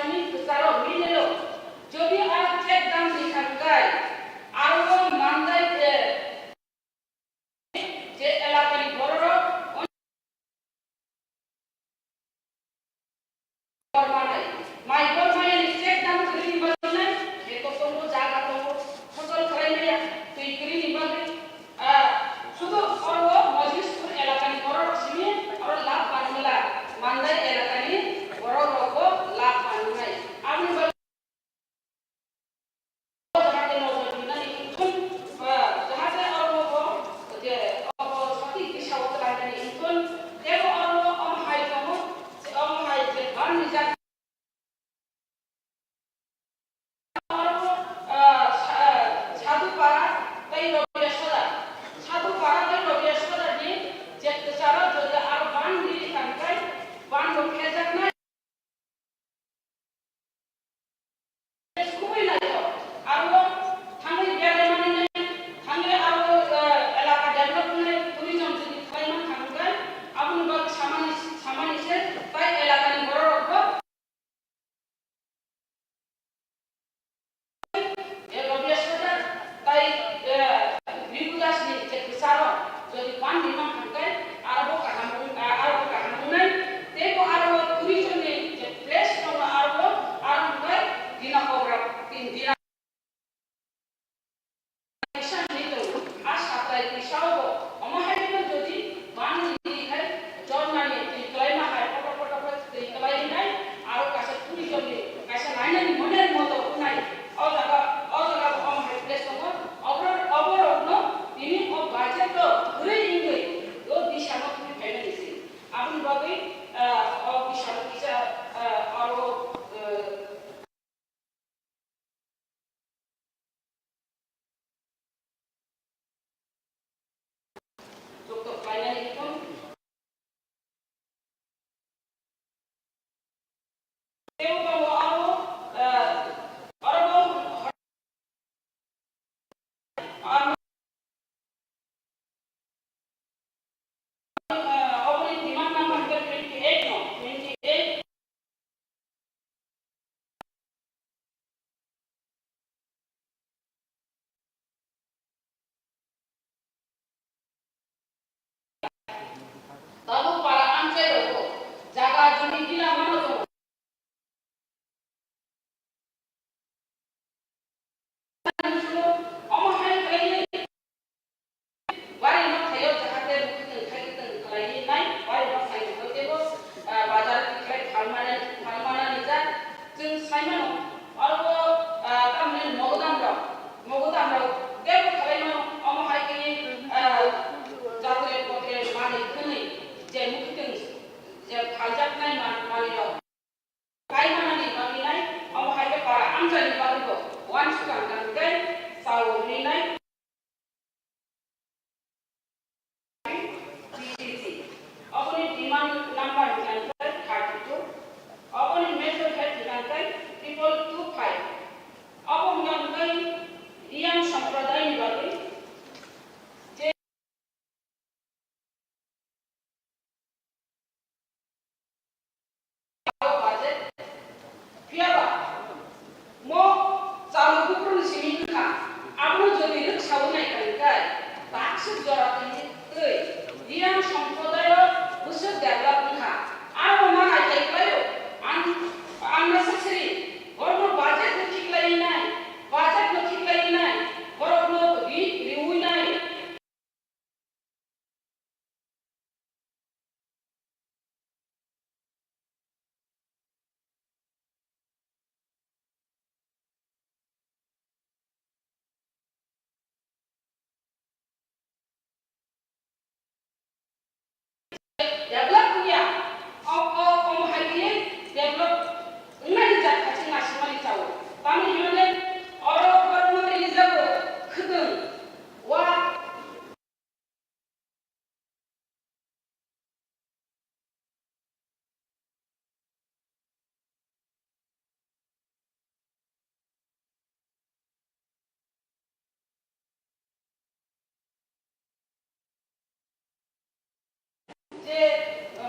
Bisani Kusaro Minelo, Jodi are check down the Kankai, Argo Mandai Elapani Bororo, my Borman is check down the green button, Ekosomo Zagato, Hotel Crimea, the green button, Sudo Oro, Moses, Elapani Bororo Simi, or La Panula, Mandai Elapani, Bororo, La Panunai. Lalu para angker itu jaga juni gila mana tuh? Om hai kali wari no kayo jahatnya bukan kayak kali ini, wari no kayo betul betul bazar kita halmana nija, jeng saya mana, kami mogodam dong, dia kali mana om hai kali jatuh kotor mani kini. Je mungkin je hajat nai mani lo kai mana ni bagi nai am hai ke para am jadi bagi ko wan sukan kan kai sawo ni nai apni demand number kan kai 32 apni measure head kan kai 25 apni yang kai yang sampradaya ni bagi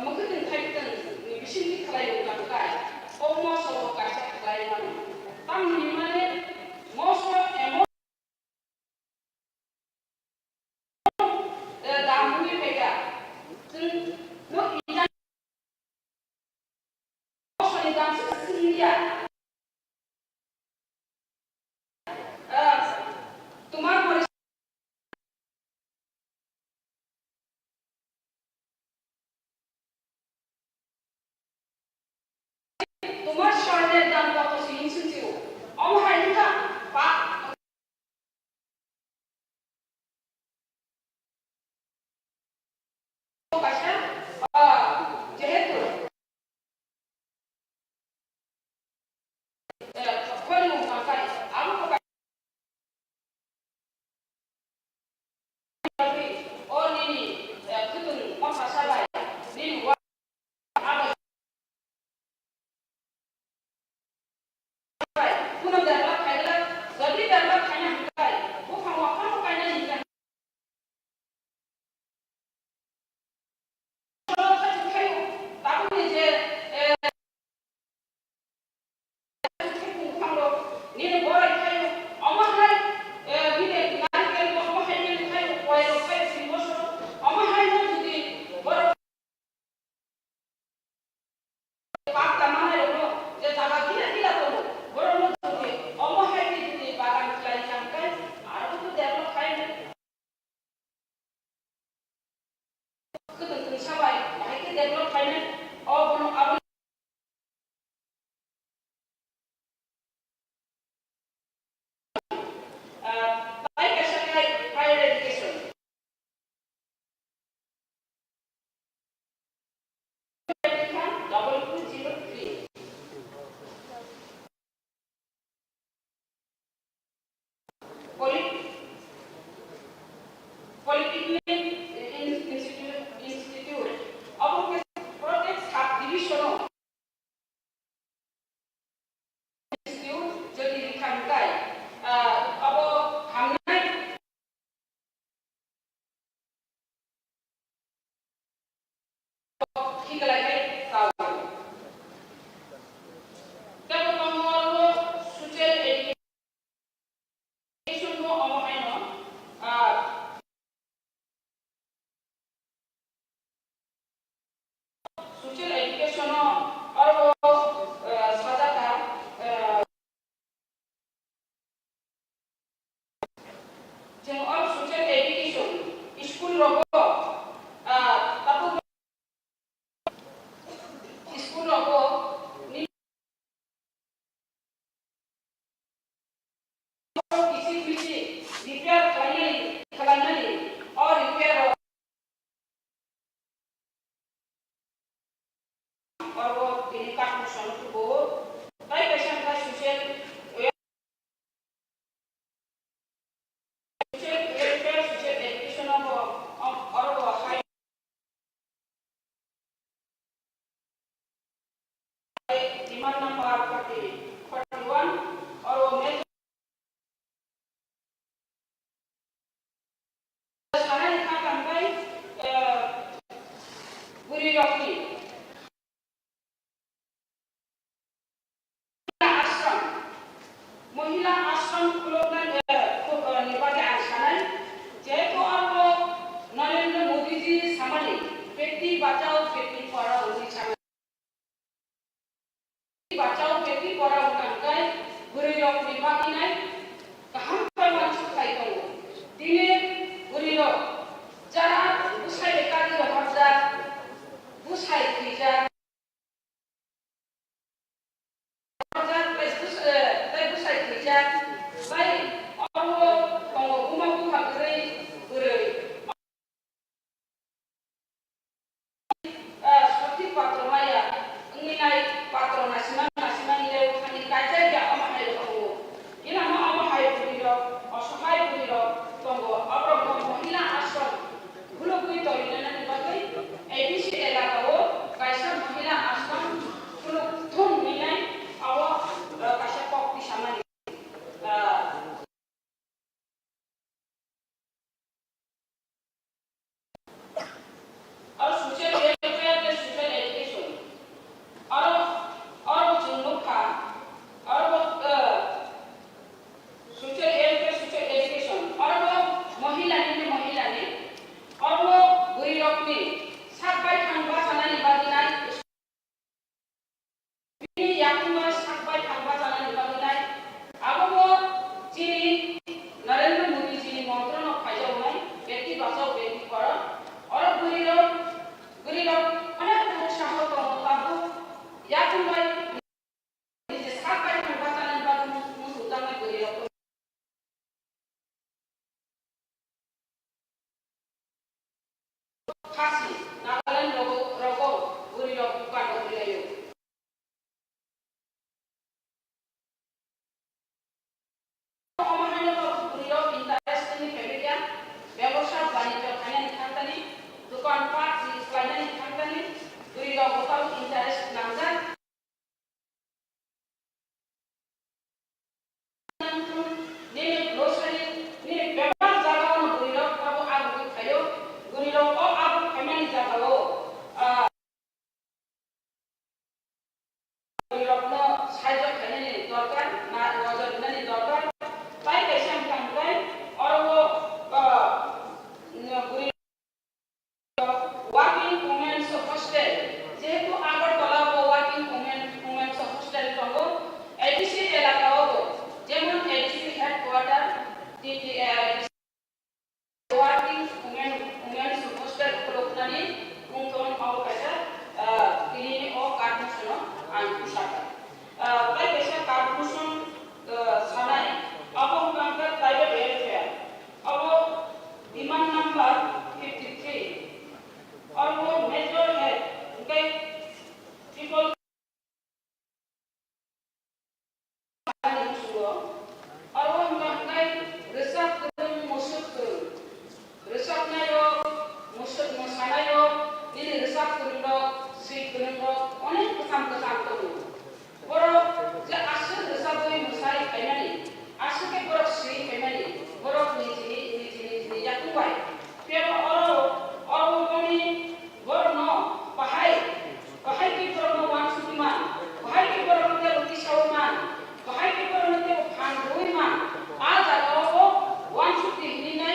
mungkin kayak misalnya kalau yang তোমার স্বর্ণের দাম কত শুনছিও অমহাই না পা ভাষা যেহেতু খলু মাকাই আলু কাই ও নিনি কুতুন মশা সাবাই নিনি ওয়া পুনঃ দাবা খাইলা যদি দাবা খাইনা হাই ও খাওয়া খাওয়া খাইনা নিকা তাহলে যে নিনি বড় খাই অমহাই বিদে নারকেল অমহাই নিনি খাই কয়লো খাই সিমসো অমহাই যদি বড় পাতা মানে হলো যে জায়গা দিলা দিলা তো বড় নদী অমহাই যদি বাগান খাই চাঙ্কাই আর তো দেবলো খাই কুতুন সবাই ভাইকে দেবলো খাই না ও বনো Abu baik sekali higher education. Double 203. Polytechnic Institute. Apa project sub division institute jadi dikamkai. Apa hamnai hikalai tahu. Kalau kamu social education mo amai no. Social education or sadaka jeng or social education school robo tapu school robo ni kisi repair kalani or repair or wo ini kan sonu ko tai pesan ka social education or high demand number 41 or major sekarang kita sampai Guri Rocky ashram महिला आश्रम खुलना निपाते आसानाय जेहेतु आरो नरेंद्र मोदी जी सामाजिक बेटी बचाओ बेटी पढ़ाओ उनी बचाओ बेटी पढ़ाओ कांकाय गुरी रोग निपाती नाय कहां पर मानसिक खाई दो दिने गुरी रोग जरा बुसाय बेकारी हरजा बुसाय खैजा baik Allah kalau umat Tuhan beri seperti patronaya ini naik patron nasional ini kaca dia amat ada kamu ini nama Bini yakunga sakbai thangba janani baginai abobo jini Narendra Modi jini mantron of Pajawai, Betty Basaw Betty Kora, or Gurilo, another Shaho Tabu, Yakungai is a sakbai thangba janani baginai Mutama Gurilo. Kasi, Nagalan Rogo, Gurilo, Pukano Gurilo. ব্যবসা বাণিজ্য finance থাকতানি দোকানপাট finance থাকতানি দুই রকম interest নামজান নিয়ে grocery নিয়ে ব্যবহার জায়গাও দুই রকম আবু খাইও দুই রকম আবু ফ্যামিলি জায়গাও দুই রকম সাহায্য ফাইনান্স দরকার না নজর দিনানি দরকার তাই কেসে আমি আর ও working women's hostel যেহেতু আগর তলা working women's hostel সঙ্গ এডিসি এলাকাও যেমন ADC headquarter working women's hostel প্রোগ্রামে উনতন পাও কাছে তিনি ও কার্যশন আনকুশাকা তাই পেশা কার্যশন সানাই অবং কাঙ্কার private welfare of demand number 53 और वो मेजर है उनके people और वो उनका रिसर्च करें रिसर्च नहीं हो मुसक मसाला हो ये रिसर्च करें लोग सीख करें लोग अनेक काम तो हो और जो आशा रिसर्च में मसाला खाना नहीं आशा के बरफ सीख खाना नहीं बरफ नीचे या कुआई फिर और वो कौन Borno, Pahai ki Borno wan sukiman, Pahai ki Borno te uti shauman, Pahai ki Borno te phanduiman. Aja ko wan suki ini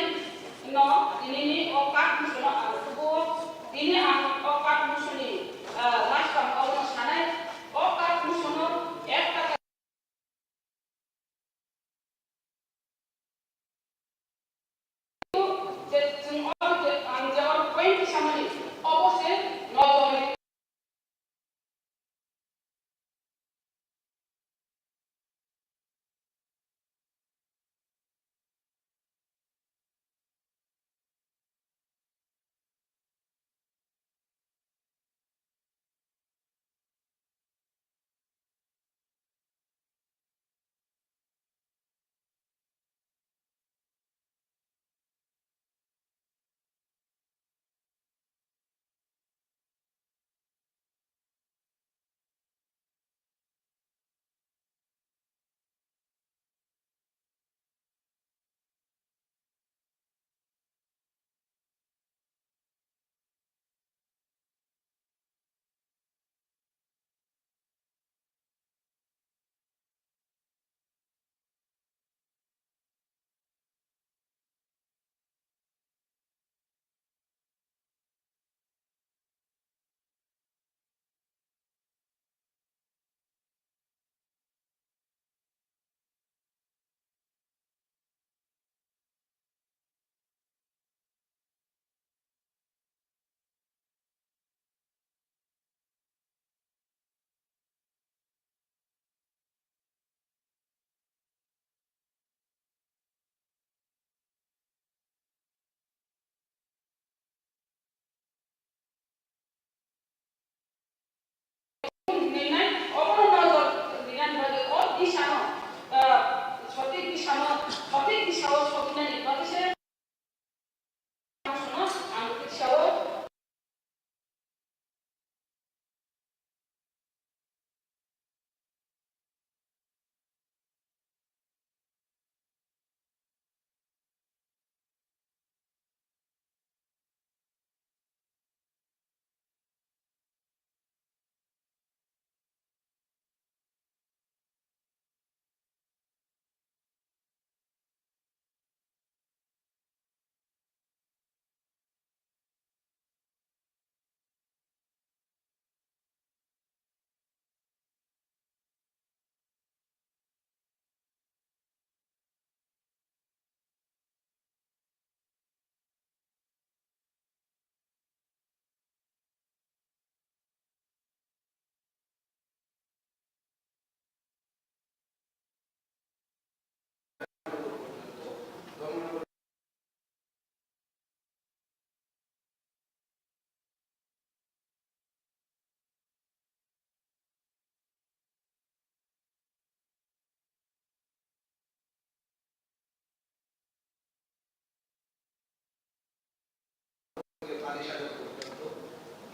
no ini o kat musuna altubo ini ang o kat musuni last time o sanai o kat musuno ekta je jeng o je ang jawab point samani opposite no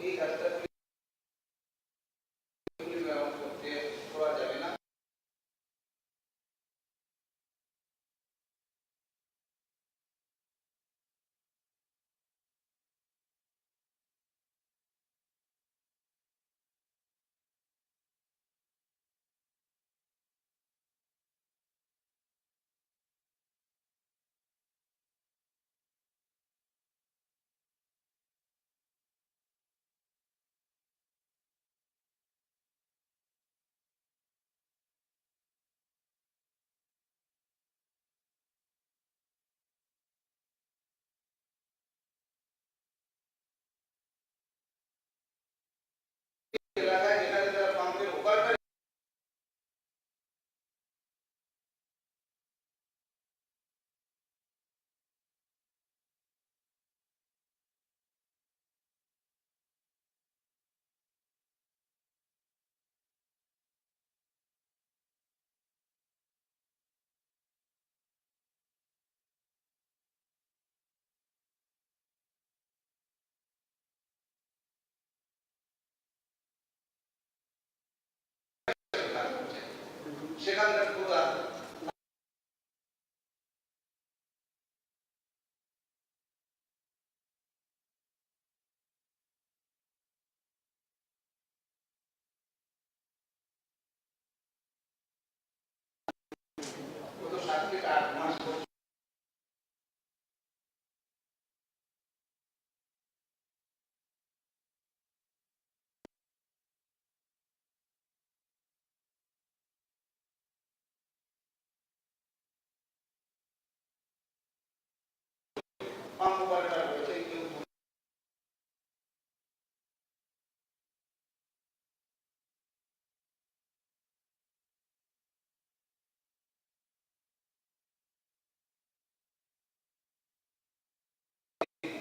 এই কাজটা করা যাবে না। এলাকায় যেখানে তারা পাম্পের ওভারটা সেখানকার পুরো গত 7 থেকে 8 মাস পাম্প ওভারটা রয়েছে। কেউ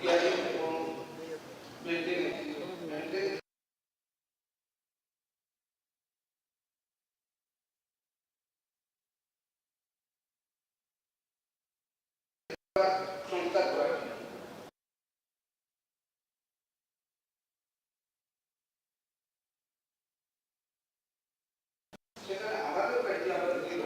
ইয়ারিং এবং মেইনটেনেন্স সংস্কার করা। সেখানে আমাদের কাছে আমরা দিল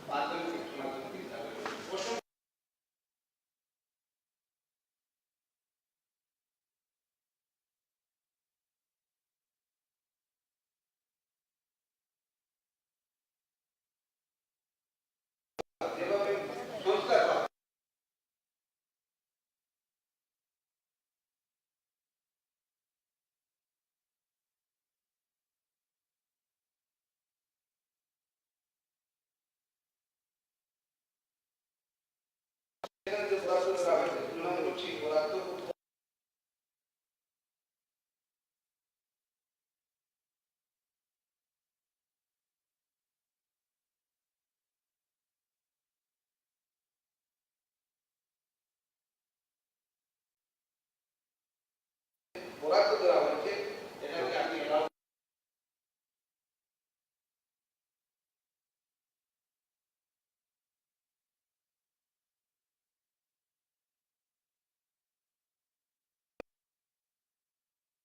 মাধ্যমিক মাধ্যমিক বিদ্যালয় যেভাবে সংস্কার করা সেখানে যে বরাদ্দ করা হয়েছে তুলনামূলক সেই বরাদ্দ বরাদ্দ দেওয়া হয়েছে